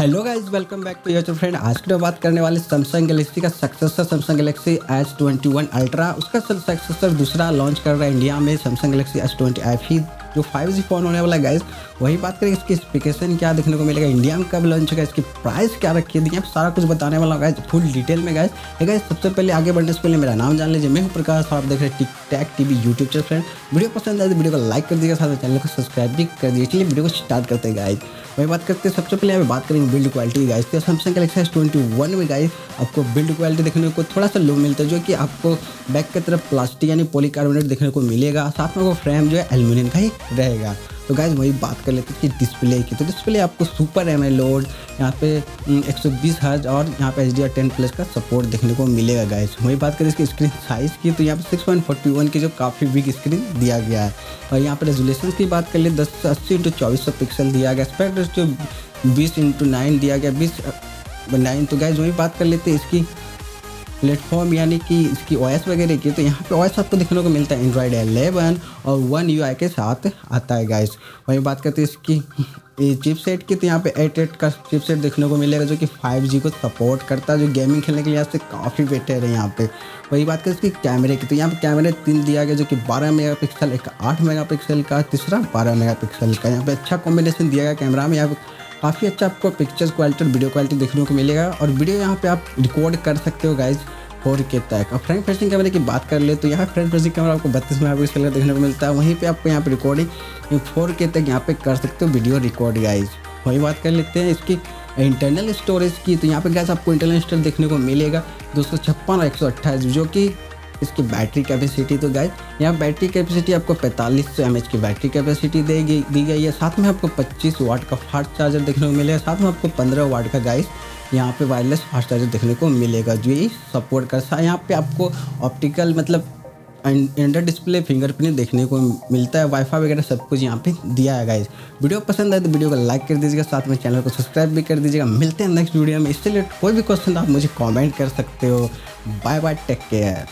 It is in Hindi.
Hello guys, welcome back to YouTube friend. आज की बात करने वाले सैमसंग गैलेक्सी का successor Samsung Galaxy S21 Ultra. उसका सक्सेसर दूसरा लॉन्च कर रहा है इंडिया में सैमसंग गैलेक्सी S20 FE, जो 5G फ़ोन होने वाला है गाइस। वही बात करें इसकी स्पेसिफिकेशन क्या देखने को मिलेगा, इंडिया में कब लॉन्च होगा, इसकी प्राइस क्या रखी है, यहाँ सारा कुछ बताने वाला गाइस फुल डिटेल में गाइस। सबसे पहले आगे बढ़ने से पहले मेरा नाम जान लीजिए, मैं हूँ प्रकाश, आप देख रहे हैं Tik Tak TV YouTube channel. Friend video पसंद आए तो वीडियो को लाइक कर दीजिएगा, साथ में चैनल को सब्सक्राइब भी कर दीजिए। चलिए वीडियो को स्टार्ट करते हैं गाइस। वही बात करते हैं, सबसे पहले यहाँ बात करेंगे बिल्ड क्वालिटी गाइस। तो सैमसंग गैलेक्सी S21 में गाइस आपको बिल्ड क्वालिटी देखने को थोड़ा सा लो मिलता है, जो कि आपको बैक की तरफ प्लास्टिक यानी पॉलीकार्बोनेट देखने को मिलेगा, साथ में वो फ्रेम जो है एल्यूमिनियम का ही रहेगा। तो गाइस वही बात कर लेते हैं कि डिस्प्ले की। तो डिस्प्ले आपको सुपर एमोलेड यहाँ पे 120 हर्ट्ज और यहाँ पे HDR10+ का सपोर्ट देखने को मिलेगा गाइस। वही बात करें इसकी स्क्रीन साइज़ की, तो यहाँ पे 6.41 की जो काफ़ी बिग स्क्रीन दिया गया है। और यहाँ पे रेजोल्यूशन की बात कर ले 1080x2400 पिक्सल दिया गया। एस्पेक्ट रेशियो 20:9 दिया गया, 20:9। तो गाइस वही बात कर लेते हैं इसकी प्लेटफॉर्म यानी कि इसकी OS वगैरह की। तो यहाँ पे OS आपको देखने को मिलता है एंड्रॉयड 11 और 1 UI के साथ आता है गाइस। वही बात करते हैं इसकी चिपसेट की, तो यहाँ पे 88 का चिपसेट देखने को मिलेगा, जो कि 5G को सपोर्ट करता है, जो गेमिंग खेलने के लिए आपसे काफ़ी बेटर है यहाँ पे। वही बात करें इसकी कैमरे की, तो यहाँ पे कैमरे 3 दिया गया, जो कि 12 मेगापिक्सल, एक 8 मेगापिक्सल का, तीसरा 12 मेगापिक्सल का। यहाँ पे अच्छा कॉम्बिनेशन दिया गया कैमरा में, यहाँ पे काफ़ी अच्छा आपको पिक्चर्स क्वालिटी और वीडियो क्वालिटी देखने को मिलेगा। और वीडियो यहाँ पे आप रिकॉर्ड कर सकते हो गाइज 4K तक। और फ्रंट फेसिंग कैमरे की बात कर ले, तो यहाँ फ्रंट फेसिंग कैमरा आपको 32 मेगापिक्सल का देखने को मिलता है। वहीं पे आपको यहाँ पे रिकॉर्डिंग 4K तक यहाँ पे कर सकते हो वीडियो रिकॉर्ड गाइज। वही बात कर लेते हैं इसकी इंटरनल स्टोरेज की, तो यहाँ पे गाइज आपको इंटरनल स्टोरेज देखने को मिलेगा 256 और 128, जो कि इसकी बैटरी कैपेसिटी। तो गाइस यहाँ बैटरी कैपेसिटी आपको 4500 mAh की बैटरी कैपेसिटी दी गई है। साथ में आपको 25 वाट का फास्ट चार्जर देखने को मिलेगा, साथ में आपको 15 वाट का गाइस यहाँ पे वायरलेस फास्ट चार्जर देखने को मिलेगा, जो ये सपोर्ट करता है। यहाँ पे आपको ऑप्टिकल मतलब अंडर डिस्प्ले फिंगरप्रिंट देखने को मिलता है, वाईफाई वगैरह सब कुछ यहाँ पे दिया है गाइस। वीडियो पसंद आए तो वीडियो को लाइक कर दीजिएगा, साथ में चैनल को सब्सक्राइब भी कर दीजिएगा। मिलते हैं नेक्स्ट वीडियो में। इससे रिलेटेड कोई भी क्वेश्चन आप मुझे कमेंट कर सकते हो। Bye bye, take care.